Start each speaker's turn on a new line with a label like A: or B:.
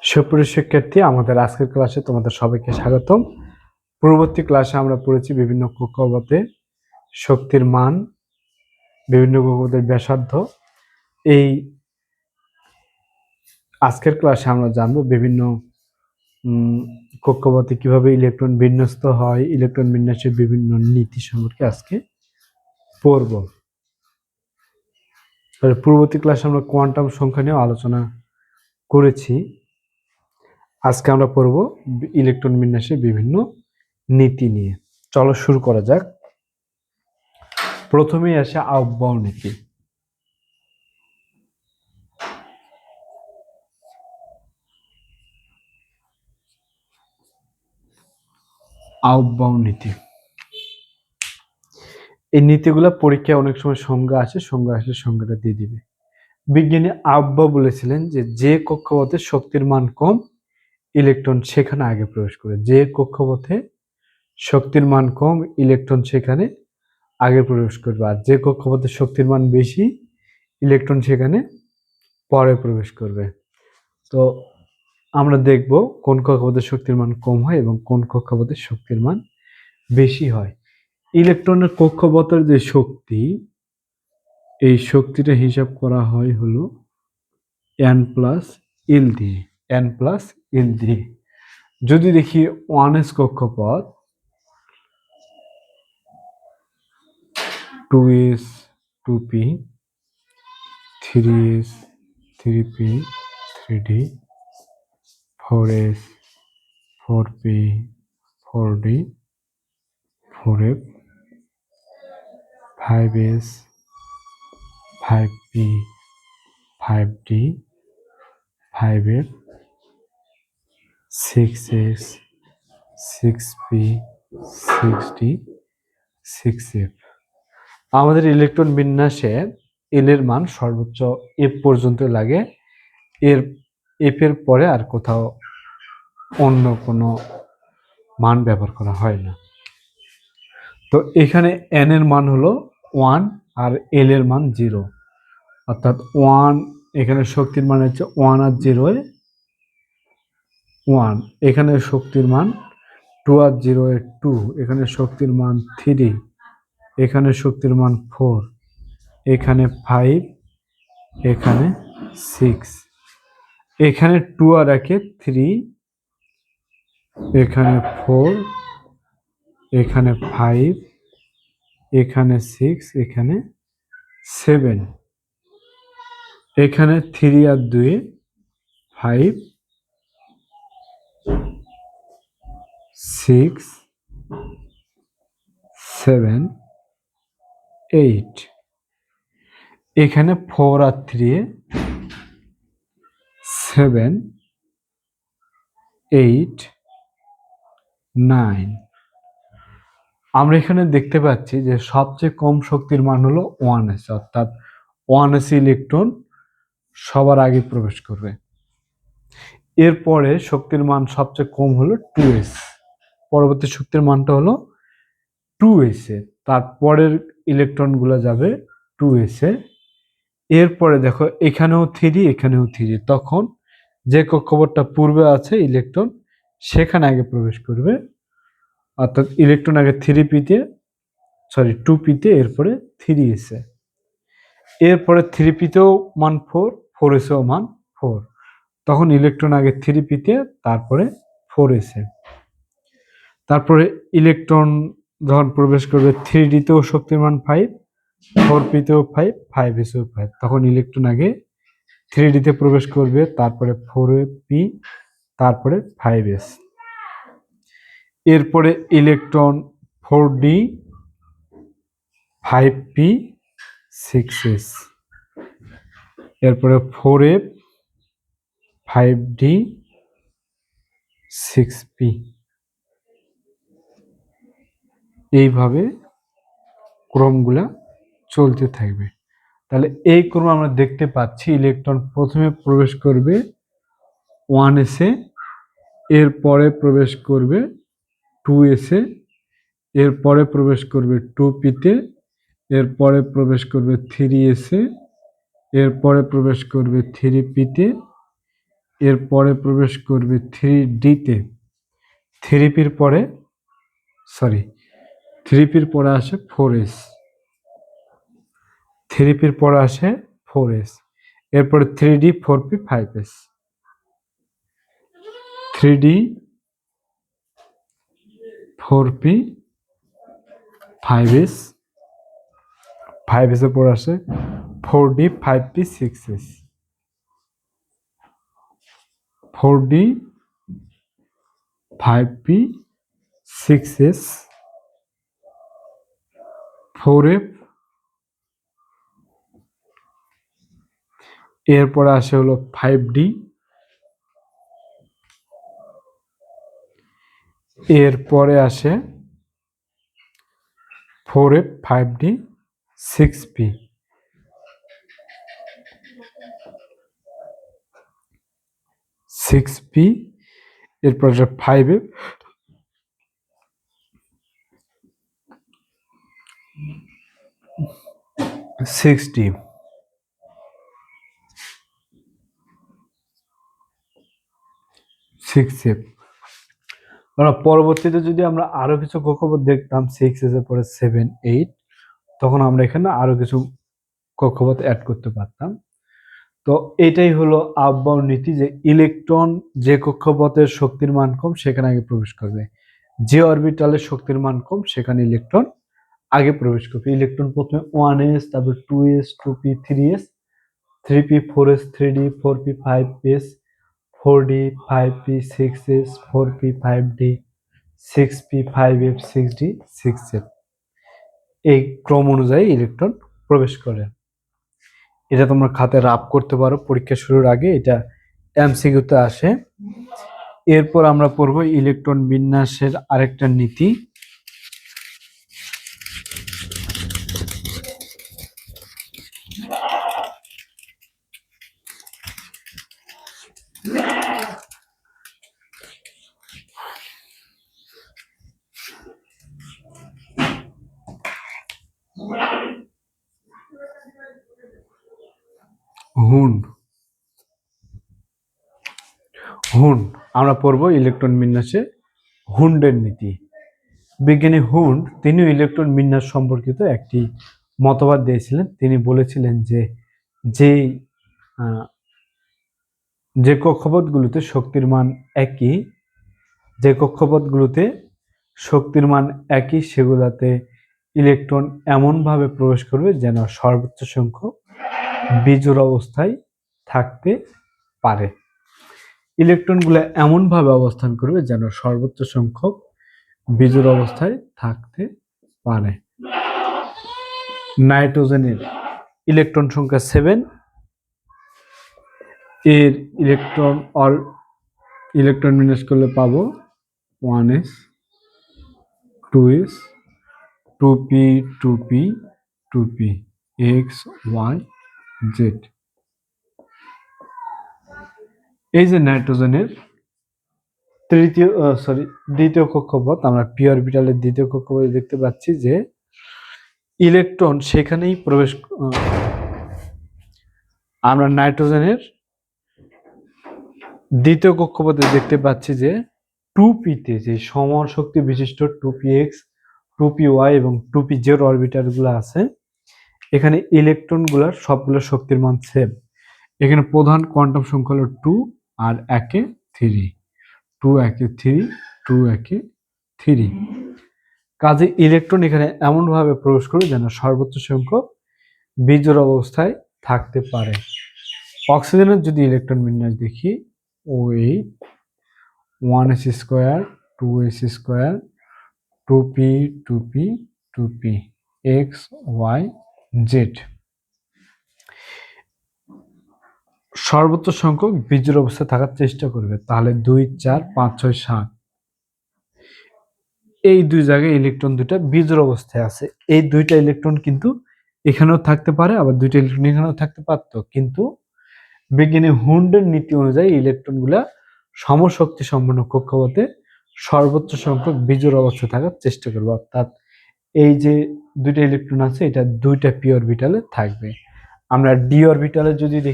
A: সুপ্রিয় শিক্ষার্থী, আমাদের আজকের ক্লাসে তোমাদের সবাইকে স্বাগতম। পূর্ববর্তী ক্লাসে আমরা পড়েছি বিভিন্ন কক্ষপথে শক্তির মান, বিভিন্ন কক্ষপথের ব্যাসার্ধ। এই আজকের ক্লাসে আমরা জানবো বিভিন্ন কক্ষপথে কিভাবে ইলেকট্রন বিন্যস্ত হয়, ইলেকট্রন বিন্যাসের বিভিন্ন নীতি সম্পর্কে আজকে পড়ব। পূর্ববর্তী ক্লাসে আমরা কোয়ান্টাম সংখ্যা নিয়ে আলোচনা করেছি। আজকে আমরা পড়ব ইলেকট্রন বিন্যাসের বিভিন্ন নীতি নিয়ে। চলো শুরু করা যাক। প্রথমেই আসে আউফবাউ নীতি। আউফবাউ নীতি, এই নীতিগুলো পরীক্ষায় অনেক সময় সংজ্ঞা আসে, সংজ্ঞাটা দিয়ে দিবে। বিজ্ঞানী আউফবাউ বলেছিলেন যে কক্ষপথে শক্তির মান কম, ইলেকট্রন সেখানে আগে প্রবেশ করে। যে কক্ষপথে শক্তির মান কম, ইলেকট্রন সেখানে আগে প্রবেশ করবে। আর যে কক্ষপথে শক্তির মান বেশি, ইলেকট্রন সেখানে পরে প্রবেশ করবে। তো আমরা দেখব কোন কক্ষপথে শক্তির মান কম হয় এবং কোন কক্ষপথে শক্তির মান বেশি হয়। ইলেকট্রনের কক্ষপথের যে শক্তি, এই শক্তিটা হিসাব করা হয় হলো n+l দিয়ে, n+l দিয়ে। যদি দেখি 1s কক্ষপথ, 2s 2p, 3s 3p 3d, 4s 4p 4d 4f, 5s 5p 5d 5f, 6s 6p 6d 6f। আমাদের ইলেকট্রন বিন্যাসে এল এর মান সর্বোচ্চ এফ পর্যন্ত লাগে। এফ এর পরে আর কোথাও অন্য কোনো মান ব্যবহার করা হয় না। তো এখানে এন এর মান হলো 1 আর এল এর মান 0, অর্থাৎ 1 এখানে শক্তির মান হচ্ছে 1 আর 0 এ 1, এখানে শক্তির মান 2 আর 0 এ 2, এখানে শক্তির মান 3, এখানে শক্তির মান 4, এখানে 5, এখানে 6, এখানে 2 আর 1 এ 3, এখানে 4, এখানে 5, এখানে 6, এখানে 7, এখানে 3 আর 2 এ 5, 6, 7, 8, এখানে 4 আর 3 এ 7, 8, 9। আমরা এখানে দেখতে পাচ্ছি যে সবচেয়ে কম শক্তির মান হলো 1s, অর্থাৎ 1s ইলেকট্রন সবার আগে প্রবেশ করবে। এরপরে শক্তির মান সবচেয়ে কম হলো 2s, পরবর্তী শক্তির মানটা হলো 2s এ, তারপরের ইলেকট্রনগুলো যাবে 2s এ। এরপরে দেখো এখানেও 3, এখানেও 3, তখন যে কক্ষপথটা পূর্বে আছে ইলেকট্রন সেখানে আগে প্রবেশ করবে, অর্থাৎ ইলেকট্রন আগে 2p তে, এরপরে 3s এ, এরপরে 3p তেও মান 4, 4s এও মান 4, তখন ইলেকট্রন আগে 3p তে, তারপরে 4s এ। তারপরে ইলেকট্রন যখন প্রবেশ করবে 3d তেও শক্তির মান 5, 4p তেও 5, 5s এও 5, তখন ইলেকট্রন আগে 3d তে প্রবেশ করবে, তারপরে 4p, তারপরে 5s। এরপরে ইলেকট্রন 4d, 5p, 6s, এরপরে 4f, 5d, 6p। এইভাবে ক্রমগুলা চলতে থাকবে। তাহলে এই ক্রম আমরা দেখতে পাচ্ছি, ইলেকট্রন প্রথমে প্রবেশ করবে 1s এ, এরপরে প্রবেশ করবে 2s এ, এরপরে প্রবেশ করবে 2p তে, এরপরে প্রবেশ করবে 3s এ, এরপরে প্রবেশ করবে 3p তে, এরপরে প্রবেশ করবে 3D-তে। 3P-র পরে আসে 4S। 3P-র পরে আসে 4S। এরপরে 3D, 4P, 5S। 3D, 4P, 5S। 5S এর পরে আসে 4D, 5P, 6S। 4D, 5P, 6S, 4F। এরপরে আসে হলো 5D। এরপরে আসে 4F, 5D, 6P। 6P, এরপর আসে 5F, 6D। পরবর্তীতে যদি আমরা আরো কিছু কক্ষপথ দেখতাম 6S এর পরে 7, 8, তখন আমরা এখানে আরো কিছু কক্ষপথ অ্যাড করতে পারতাম। তো এটাই হলো আফবাউ নীতি যে ইলেকট্রন যে কক্ষপথের শক্তির মান কম সেখানে আগে প্রবেশ করবে, যে অরবিটালের শক্তির মান কম সেখানে ইলেকট্রন আগে প্রবেশ করবে। ইলেকট্রন প্রথমে 1s, তারপর 2s, 2p, 3s, 3p, 4s, 3d, 4p, 5s, 4d, 5p, 6s, 4p, 5d, 6p, 5f, 6d, 6f, এই ক্রম অনুযায়ী ইলেকট্রন প্রবেশ করে। এটা তোমরা খাতে রাফ করতে পারো পরীক্ষা শুরুর আগে, এটা এমসিকিউতে আসে। এরপর আমরা পড়ব ইলেকট্রন বিন্যাসের আরেকটা নীতি। হুন্ড আমরা পড়ব ইলেকট্রন বিন্যাসে হুন্ডের নীতি। বিজ্ঞানী হুন্ড তিনিও ইলেকট্রন বিন্যাস সম্পর্কিত একটি মতবাদ দিয়েছিলেন। তিনি বলেছিলেন যে কক্ষপথগুলোতে শক্তির মান একই, সেগুলোতে ইলেকট্রন এমনভাবে প্রবেশ করবে যেন সর্বোচ্চ সংখ্যক বিজোড় অবস্থায় থাকতে পারে। ইলেকট্রনগুলো এমনভাবে অবস্থান করবে যেন সর্বোচ্চ সংখ্যক বিজোড় অবস্থায় থাকতে পারে। নাইট্রোজেনের ইলেকট্রন সংখ্যা 7, এর ইলেকট্রন বিন্যাস করলে পাবো 1s, 2s, 2p, 2p, 2p, x, y, z। এই যে নাইট্রোজেনের দ্বিতীয় কক্ষপথ, আমরা পি অরবিটালের দ্বিতীয় কক্ষপথে দেখতে পাচ্ছি যে ইলেকট্রন সেখানেই প্রবেশ। আমরা নাইট্রোজেনের দ্বিতীয় কক্ষপথে দেখতে পাচ্ছি যে 2p-তে যে সমান শক্তি বিশিষ্ট 2px, 2py এবং 2pz অরবিটাল গুলো আছে, এখানে ইলেকট্রন গুলার সবগুলো শক্তির মান সেম। এখানে প্রধান কোয়ান্টাম সংখ্যা হলো 2 আর 1-এ 3, 2 1-এ 3, 2 1-এ 3। কাজে ইলেকট্রন এখানে এমন ভাবে প্রবেশ করবে যেন সর্বোচ্চ সংখ্যক বিজোড় অবস্থায় থাকতে পারে। অক্সিজেনের যদি ইলেকট্রন বিন্যাস দেখি, OH, 1s square, 2s square, 2p, 2p, 2p, x, y, z। সর্বোচ্চ সংখ্যক বিজোড় অবস্থায় থাকার চেষ্টা করবে, তাহলে 2, 4, 5, 6, 7 এই দুই জায়গায় ইলেকট্রন দুটা বিজোড় অবস্থায় আছে। এই দুইটা ইলেকট্রন কিন্তু এখানেও থাকতে পারে, আবার দুইটা ইলেকট্রন এখানেও থাকতে পারতো, কিন্তু বিজ্ঞানী হুন্ডের নীতি অনুযায়ী ইলেকট্রনগুলা সমশক্তি সম্পন্ন কক্ষপথে সর্বোচ্চ সংখ্যক বিজোড় অবস্থায় থাকার চেষ্টা করবে। অর্থাৎ এই যে দুইটা ইলেকট্রন আছে, এটা দুইটা পি অরবিটালে থাকবে। আমরা ডি অরবিটালে যদি দেখি